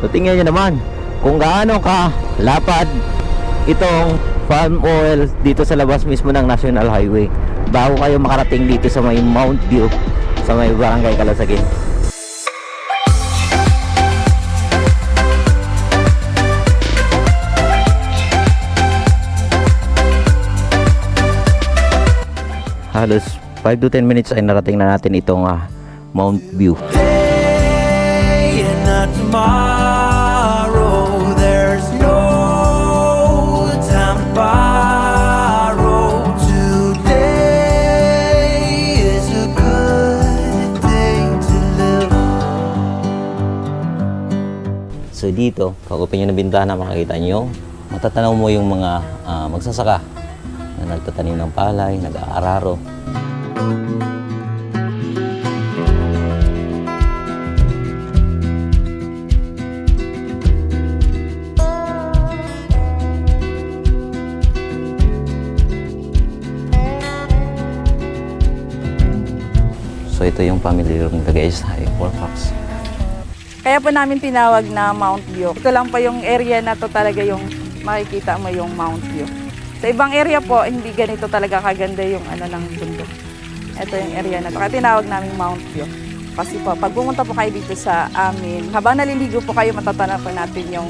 So tingnan nyo naman kung gaano ka lapad itong palm oil dito sa labas mismo ng National Highway bago kayo makarating dito sa may Mount View sa may Barangay Calasagin. Halos 5 to 10 minutes ay narating na natin itong Mount View. Today and not tomorrow, there's no time to borrow. Today is a good day to live. So dito, pag open nyo ng bintana, makikita nyo, matatanaw mo yung mga magsasaka na nagtatanim ng palay, nag-aararo. So ito yung family room nila guys, ay 4 packs. Kaya po namin tinawag na Mount View. Ito lang pa yung area na to talaga yung makikita mo yung Mount View. Sa ibang area po, hindi ganito talaga kaganda yung ng bundok. Ito yung area na to. Kaya tinawag namin Mount View. Kasi po, pag pumunta po kayo dito sa amin, habang naliligo po kayo, matatanaw po natin yung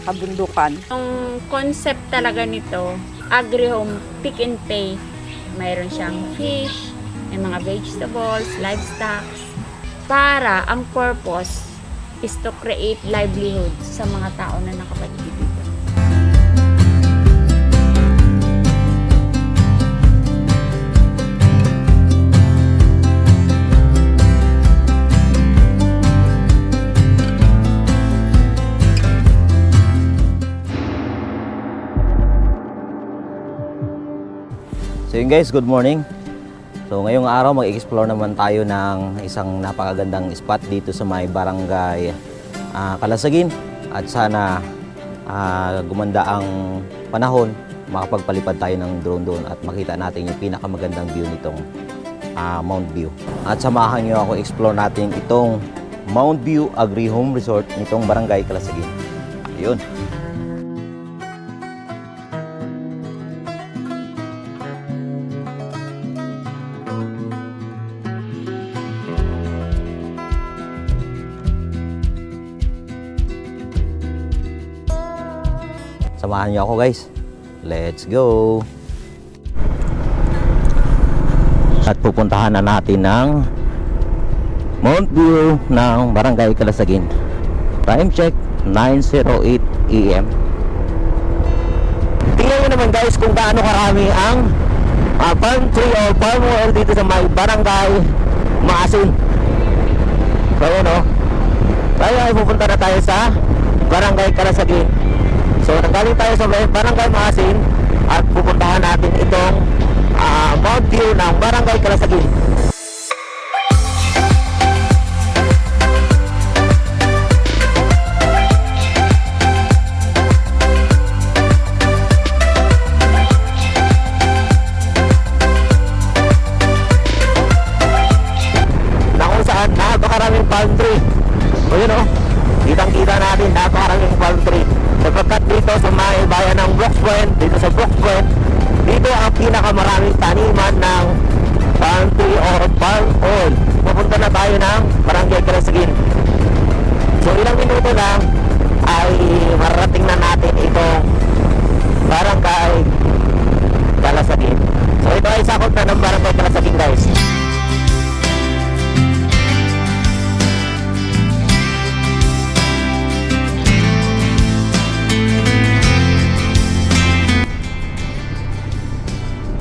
kabundukan. Ang concept talaga nito, agri-home, pick and pay. Mayroon siyang fish, may mga vegetables, livestock. Para ang purpose is to create livelihood sa mga tao na nakapaligid dito. So yun guys, good morning. So ngayong araw mag-explore naman tayo ng isang napakagandang spot dito sa may Barangay Calasagin. At sana gumanda ang panahon, makapagpalipad tayo ng drone doon at makita natin yung pinakamagandang view nitong Mount View. At samahan nyo ako explore natin itong Mount View Agri-Home Resort nitong Barangay Calasagin. Yun. Samahan niyo ako guys. Let's go! At pupuntahan na natin ng Mount View ng Barangay Calasagin. Time check 9:08 AM. Tingnan nyo naman guys kung gaano karami ang palm tree o palm oil dito sa may Barangay Maasin. So yun o. Tayo ay pupunta na tayo sa Barangay Calasagin. So nanggaling tayo sa Barangay Maasin at pupuntahan natin itong Mount View ng Barangay Calasagin. Na kung saan napakaraming palm tree. O yun o, kitang-kita natin napakaraming palm tree. Sapagkat dito sa may bayan ng Brooks Point, dito sa Brooks Point, dito ang pinakamaraming taniman ng palm tree or palm oil. Pupunta na tayo ng Barangay Calasagin. So ilang minuto lang ay mararating na natin itong Barangay Calasagin. So ito ay sakop na ng Barangay Calasagin guys.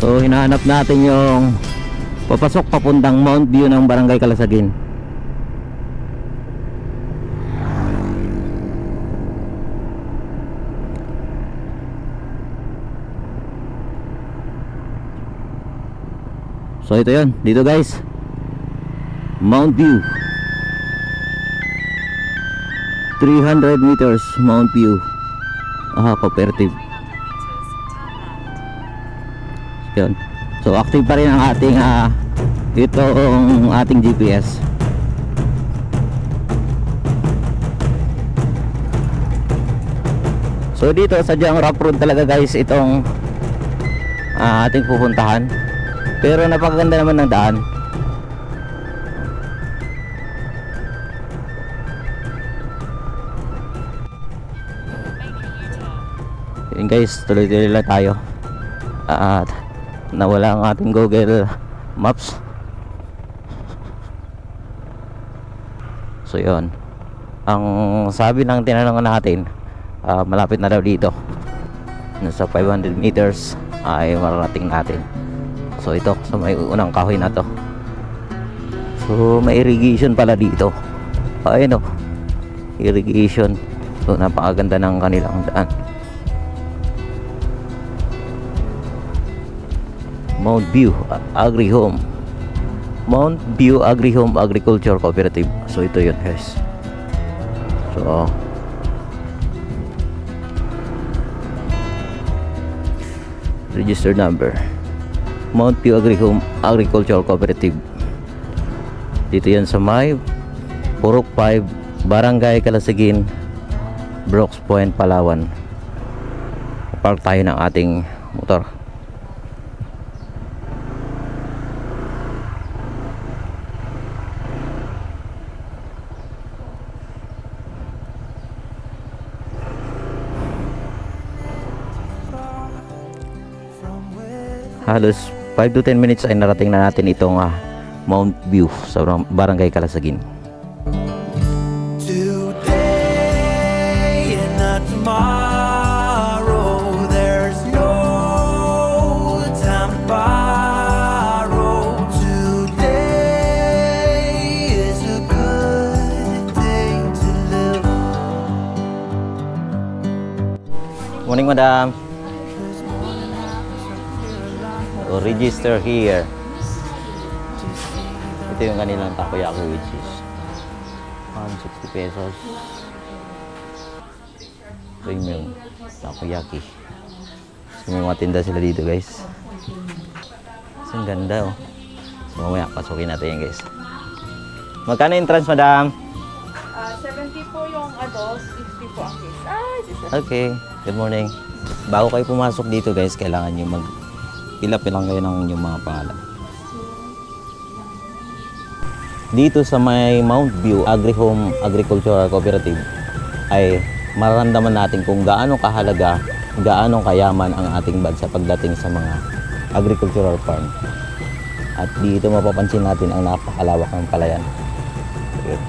So hinahanap natin yung papasok papuntang Mount View ng Barangay Calasagin. So ito yun, dito guys, Mount View, 300 meters Mount View. Cooperative. Yun. So active pa rin ang ating itong ating GPS. So dito sadyang rough road talaga guys itong ating pupuntahan. Pero napakaganda naman ng daan. Yun guys, tuloy-tuloy lang tayo. At nawala ang ating Google Maps. So yun. Ang sabi ng tinanong natin, malapit na daw dito. Nasa 500 meters ay mararating natin. So ito, sa may unang kahoy na to. So may irrigation pala dito. Ayun o, irrigation. So napakaganda ng kanilang daan. Mount View Agri Home, Mount View Agri Home Agriculture Cooperative. So ito yun guys. So registered number Mount View Agri Home Agriculture Cooperative. Dito yan sa may Purok 5, Barangay Kalasagin, Brooks Point, Palawan. Park tayo ng ating motor. Halos 5 to 10 minutes ay narating na natin itong Mount View sa Barangay Kalasagin. Today and not tomorrow. There's no time to borrow. Today is a good day to live. Morning, madam. So, register here. Ito yung kanilang takoyaki, which is 160 pesos. Premium takoyaki. So, may mga tinda sila dito guys. So, ang ganda oh. So, mamaya pasukin natin yan guys. Magkano entrance, madam? 70 po yung adults, 50 po ang kids. Okay, good morning. Bago kayo pumasok dito guys, kailangan nyo ilang kayo ng inyong mga pangalan. Dito sa may Mount View Agri Home Agricultural Cooperative ay mararamdaman natin kung gaano kahalaga, gaano kayaman ang ating bansa pagdating sa mga agricultural farm. At dito mapapansin natin ang napakalawak ng palayan. Yun.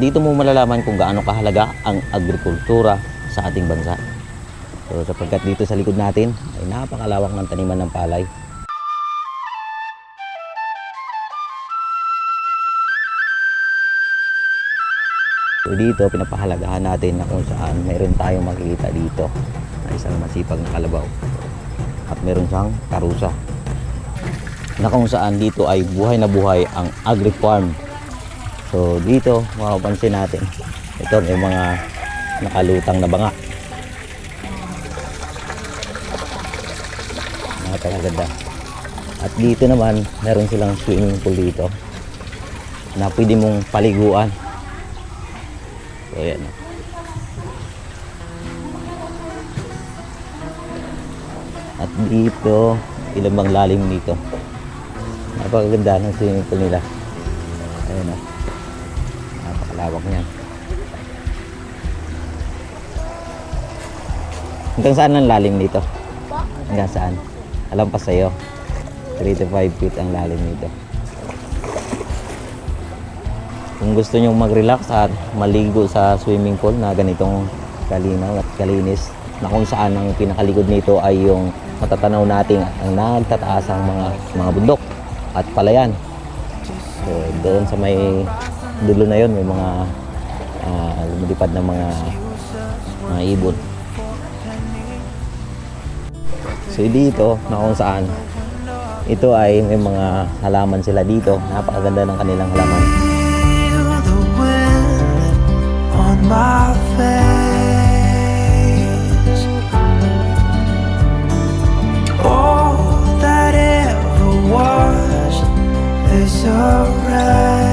Dito mo malalaman kung gaano kahalaga ang agrikultura sa ating bansa. So sapagkat dito sa likod natin ay napakalawak ng taniman ng palay. So dito pinapahalagahan natin na kung saan mayroon tayong makikita dito na isang masipag na kalabaw. At mayroon siyang karusa. Na kung saan dito ay buhay na buhay ang agri-farm. So dito mapapansin natin ito may mga nakalutang na banga. Napakaganda. At dito naman meron silang swimming pool dito na pwede mong paliguan. So yan. At dito ilang bang lalim dito. Napakaganda ng swimming pool nila. Ayun o. Napakalawak niyan. Hanggang saan ang lalim dito? Hanggang saan? Alam pa sa'yo. 3 to 5 feet ang lalim nito. Kung gusto nyong mag-relax at maligo sa swimming pool na ganitong kalinaw at kalinis, na kung saan ang pinakalikod nito ay yung matatanaw natin ang nagtataas ang mga bundok at palayan. So doon sa may dulo na yon may mga lumilipad na mga ibon. So dito na kung saan ito ay may mga halaman sila dito. Napakaganda ng kanilang halaman. Feel the wind on my face. it's alright.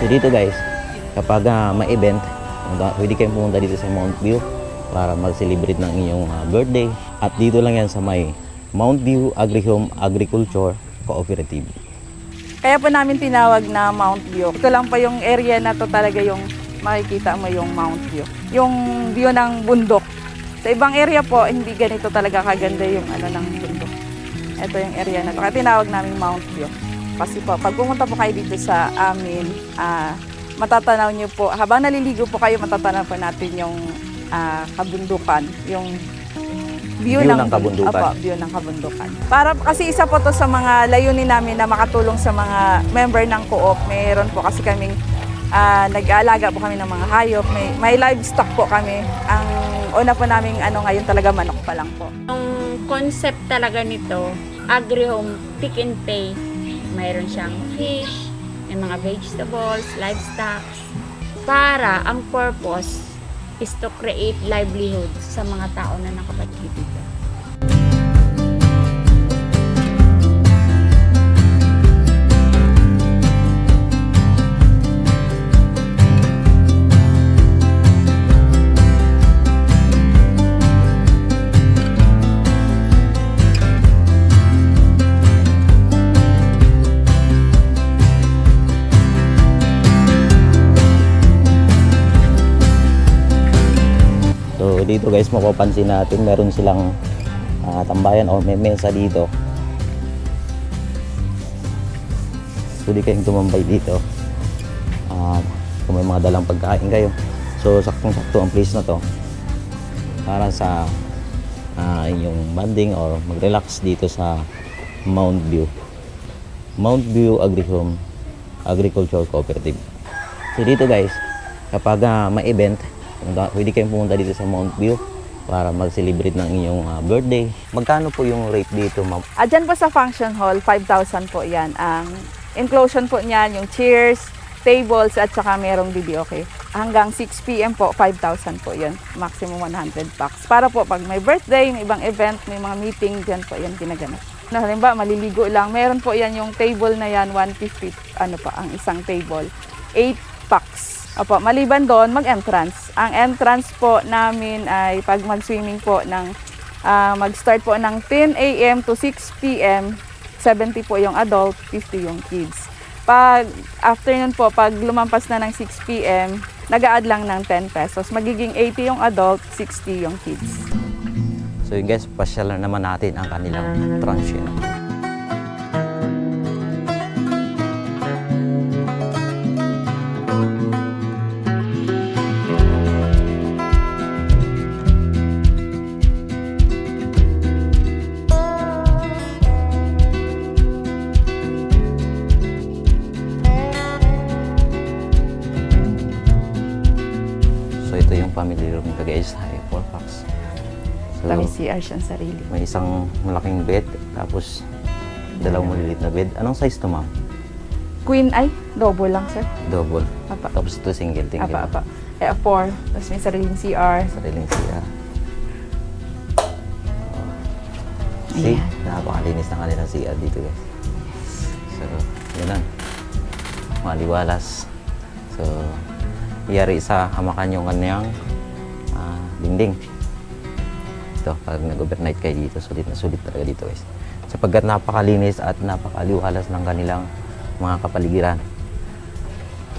So dito guys, kapag may event, pwede kayong pumunta dito sa Mount View para mag-celebrate ng inyong birthday. At dito lang yan sa may Mount View Agri-Home Agriculture Cooperative. Kaya po namin tinawag na Mount View. Ito lang po yung area na to talaga yung makikita mo yung Mount View. Yung view ng bundok. Sa ibang area po, hindi ganito talaga kaganda yung ng bundok. Ito yung area na to. Kaya tinawag namin Mount View. Kasi po, pag pumunta po kayo dito sa amin, matatanaw nyo po, habang naliligo po kayo, matatanaw po natin yung kabundukan, yung view ng kabundukan. Opo, view ng kabundukan. Para kasi isa po to sa mga layunin namin na makatulong sa mga member ng co-op. Mayroon po kasi kaming nag-aalaga po kami ng mga hayop. May livestock po kami. Ang una po naming ngayon talaga manok pa lang po. Yung concept talaga nito, agri-home pick and pay. Mayroon siyang fish, may mga vegetables, livestock. Para ang purpose is to create livelihood sa mga tao na nakapaligid dito. So dito guys, mapapansin natin meron silang tambayan o may mesa dito. Pwede kayong tumambay dito kung may mga dalang pagkain kayo. So saktong-sakto ang place na to para sa inyong bonding or mag-relax dito sa Mount View. Mount View Agri-Home Agriculture Cooperative. So dito guys, kapag may event, pwede kayong pumunta dito sa Mount View para mag-celebrate ng inyong birthday. Magkano po yung rate dito, ma'am? Dyan po sa function hall, 5,000 po yan. Ang inclusion po niyan, yung chairs, tables, at saka merong videoke. Hanggang 6 p.m. po, 5,000 po yun. Maximum 100 bucks. Para po pag may birthday, may ibang event, may mga meeting, dyan po yan ginaganap. Halimbawa, maliligo lang. Meron po yan yung table na yan, 150, ang isang table. 8 packs. Opo, maliban doon, mag-entrance. Ang entrance po namin ay pag mag-swimming po mag-start po ng 10 a.m. to 6 p.m. 70 po yung adult, 50 yung kids. Pag afternoon po, pag lumampas na ng 6 p.m., nag-a-add lang ng 10 pesos. Magiging 80 yung adult, 60 yung kids. So yun guys, pasyalan naman natin ang kanilang transient. So ito yung family room nito guys, ay 4 packs. So, Kami CR siyang sarili. may isang malaking bed, tapos dalawang maliliit na bed. Anong size to, ma'am? Queen ay, double lang sir. Double. Apa. Tapos ito single. Apa. 4. Tapos may sariling CR. Sariling CR. See? Ayan. Napakalinis ng kanilang CR dito guys. So, yun lang. Maliwalas. So, iyari sa hamakan yung kanyang dingding. Ito, pag nag-overnight kayo dito, sulit na sulit talaga dito guys. Sapagkat napakalinis at napakaliwalas ng kanilang mga kapaligiran.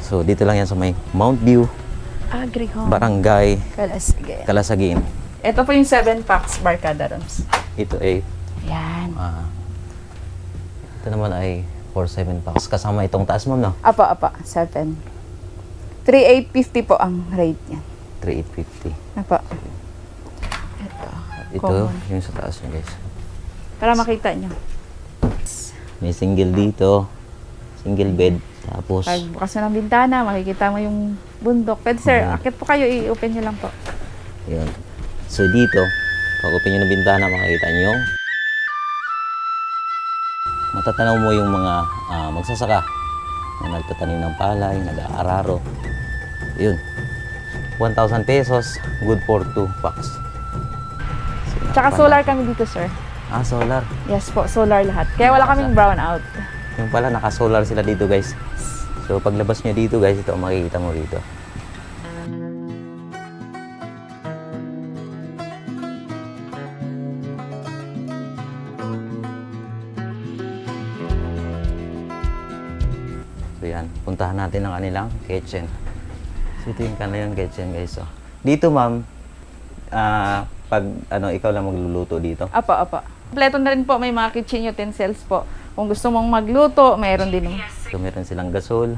So, dito lang yan sa may Mount View, Agri-home. Barangay Kalasige. Kalasagin. Ito po yung 7 packs barkada rooms. Ito ay Yan. ito naman ay 4-7 packs. Kasama itong taas, ma'am, no? Apa. 7. 3,850 po ang rate niya. 3,850. Apa. Ito. Ito, Common. yung sa taas yun, guys. Para makita nyo. May single dito. Single bed. Tapos, Pag bukas mo ng bintana, makikita mo yung bundok. Pwede sir, akit po kayo, i-open nyo lang po. yun. So, dito, pag open nyo ng bintana, makikita nyo yung matatanaw mo yung mga magsasaka na nagtatanim ng palay, nag-aararo. Yun. 1,000 pesos, good for 2 packs. Tsaka solar kami dito, sir. Ah, solar. Yes po, solar lahat. Kaya wala kaming brownout. Yung pala, naka-solar sila dito guys. So paglabas nyo dito guys, ito ang makikita mo dito. So yan, puntahan natin ang kanilang kitchen. So ito yung kanilang kitchen guys. So, dito ma'am, pag ikaw lang magluluto dito. Apa. Kompleto na rin po, may mga kitchen utensils po. Kung gusto mong magluto, mayroon din. So meron silang gasol,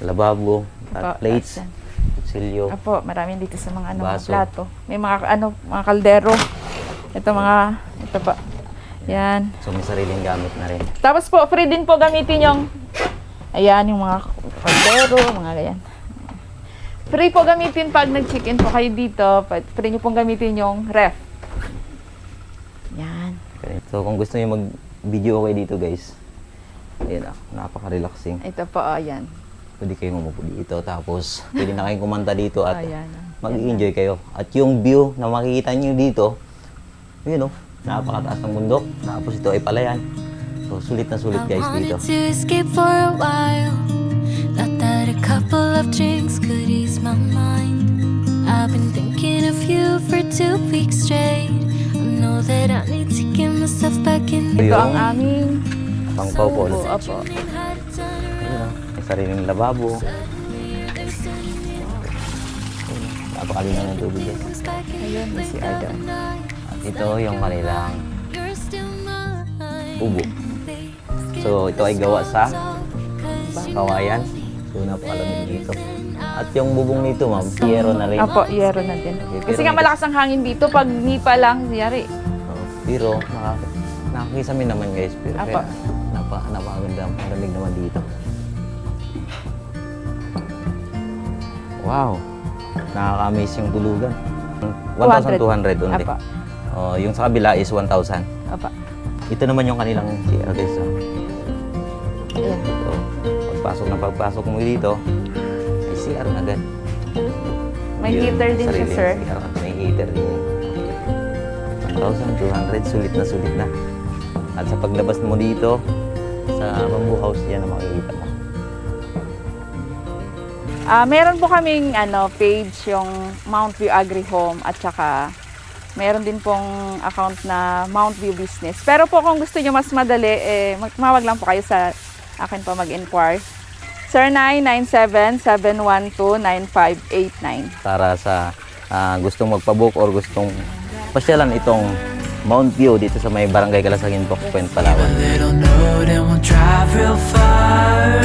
lababo, at Apo, plates, that's kutsilyo. Apo, marami dito sa mga mga Baso. plato. May mga mga kaldero. Ito pa. Yan. So may sariling gamit na rin. Tapos po, free din po gamitin yung yung mga kaldero, mga ganyan. Free po gamitin pag nag-check-in po kayo dito. Free nyo pong gamitin yung ref. Yan. Okay. So kung gusto niyo mag-video okay dito guys, ayun napaka-relaxing. Ito po, yan. Pwede kayo umupo dito, tapos pwede na kayong kumanta dito at Ayan. mag-enjoy kayo. At yung view na makikita niyo dito, yun napakataas ng bundok. Tapos ito ay palayan. So sulit na sulit guys I dito. wanted to escape for a while. Thought that a couple of drinks could ease my mind. I've been thinking of you for 2 weeks straight. I know that I need to get myself back in Ito Ayun. ang aming Pang-popol. Opo. May sariling lababo. Napakalinaw ng tubig guys. Ayun, may CR doon. At ito yung kanilang ubo. So ito ay gawa sa kawayan. So napakalamig dito. At yung bubong nito ma'am, yero na rin. Apo, yero na din. Kasi nga malakas ang hangin dito. Pag nipa lang, yari. Pero nakakisami naman guys. Pero Apa. kaya napakaganda. Malamig naman dito. Wow! Nakaka-amaze yung tulugan. 1,200 only. Apa. Yung sa kabila is 1,000. Apa. Ito naman yung kanilang CR guys. Ayan. So, pagpasok mo dito, ay CR na agad. May Yun, heater din siya, sarili sir. yung CR. May heater din yan. 1,200, sulit na. At sa paglabas mo dito, sa bamboo house yan ang makikita mo. Meron po kaming page yung Mount View Agri Home at saka meron din pong account na Mount View Business. Pero po kung gusto niyo mas madali, magmawag lang po kayo sa akin pa mag-inquire. 0997-712-9589. Para sa gustong magpabook or gustong pasyalan itong Mount View dito sa may Barangay Kalasagin, Box Point, Palawan. little note and we'll drive real far.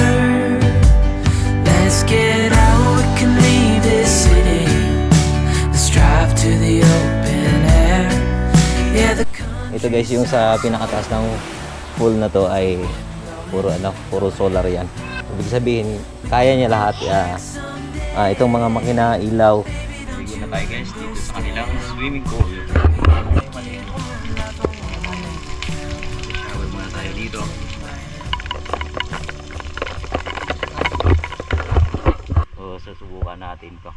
Let's get out, we can leave this city. Let's drive to the open air. Yeah, the Ito guys, yung sa pinakataas ng pool na to ay puro solar yan. Ibig sabihin, kaya niya lahat. Itong mga makina, ilaw. Bigyan na tayo guys dito sa kanilang swimming pool. Shower muna tayo dito. So, susubukan natin to.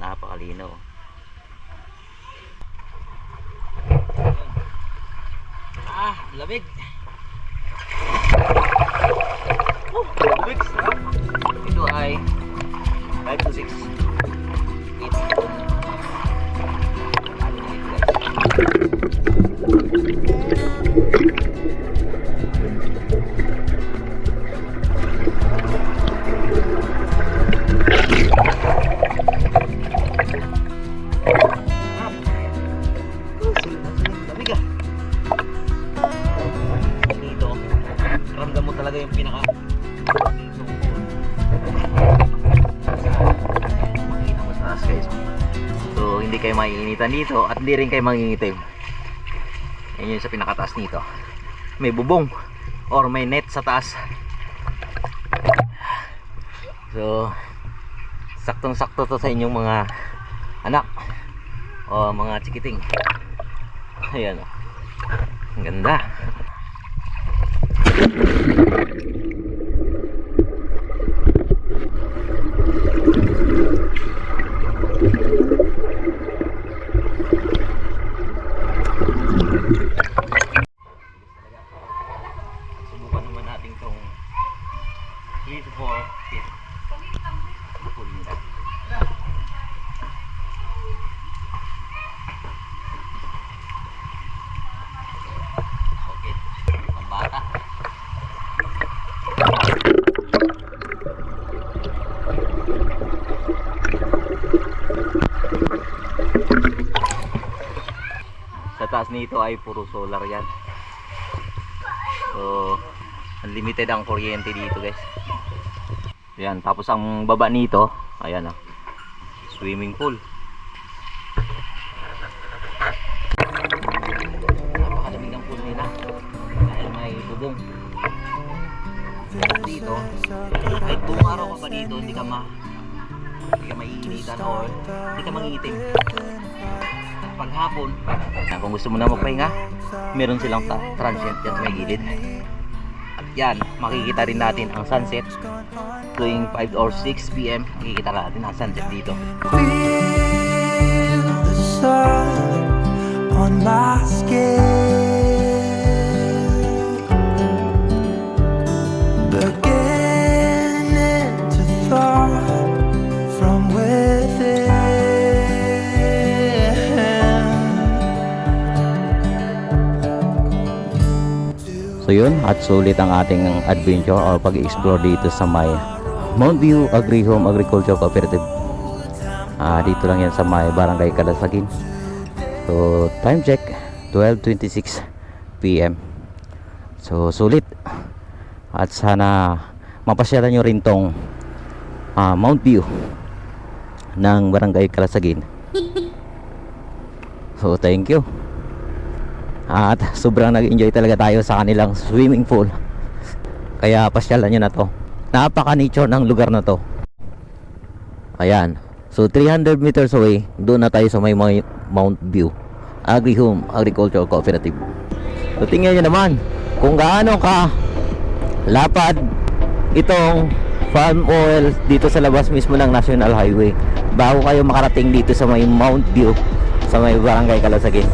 Napakalinaw. Lamig. Lamig. Ito ay 5 to 6 feet. Lamig ah. Dito, ramdam mo talaga yung pinaka makikita mo sa taas guys. So hindi kayo maiinitan dito at hindi rin kayo mangingitim. Yan yun sa pinakataas nito. May bubong or may net sa taas. So saktong sakto to sa inyong mga anak o mga chikiting. Ayan o, ang ganda. taas nito ay puro solar yan. So unlimited ang kuryente dito guys. Ayan, tapos ang baba nito, ayan ah, swimming pool. Napakalamig ng pool nila dahil may bubong. Dito, kahit buong araw ka pa dito, hindi ka maiinitan o hindi ka mangiitim. Paghapon, kung gusto mo na magpahinga, meron silang transient dyan sa may gilid. At yan, makikita rin natin ang sunset tuwing 5 or 6 p.m. makikita natin ang sunset dito. Feel the sun on my skin, beginning to thaw from within. So yun, at sulit ang ating adventure o pag-explore dito sa may Mount View Agri-Home Agriculture Cooperative. Dito lang yan sa may Barangay Calasagin. So time check 12:26 PM. So sulit. At sana mapasyalan nyo rin tong Mount View ng Barangay Calasagin. So thank you. At sobrang nag-enjoy talaga tayo sa kanilang swimming pool. Kaya pasyalan nyo na to. Napaka-nature ng lugar na to. Ayan. So 300 meters away, doon na tayo sa may Mount View Agri-Home Agriculture Cooperative. So tingnan nyo naman kung gaano ka lapad itong farm oil dito sa labas mismo ng National Highway bago kayo makarating dito sa may Mount View sa may Barangay Calasagin.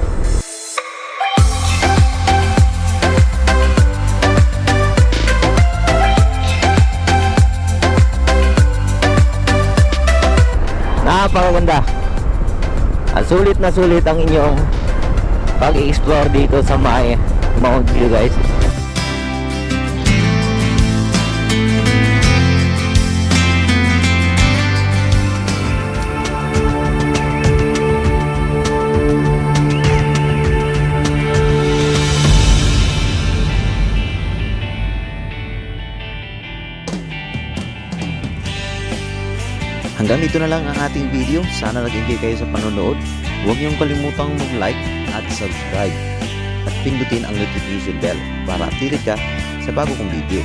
Napakaganda. Sulit na sulit ang inyong pag-explore dito sa may Mount View guys. Hanggang dito na lang ang ating video. Sana nag-enjoy kayo sa panonood. Huwag niyong kalimutang mag-like at subscribe. At pindutin ang notification bell para updated ka sa bago kong video.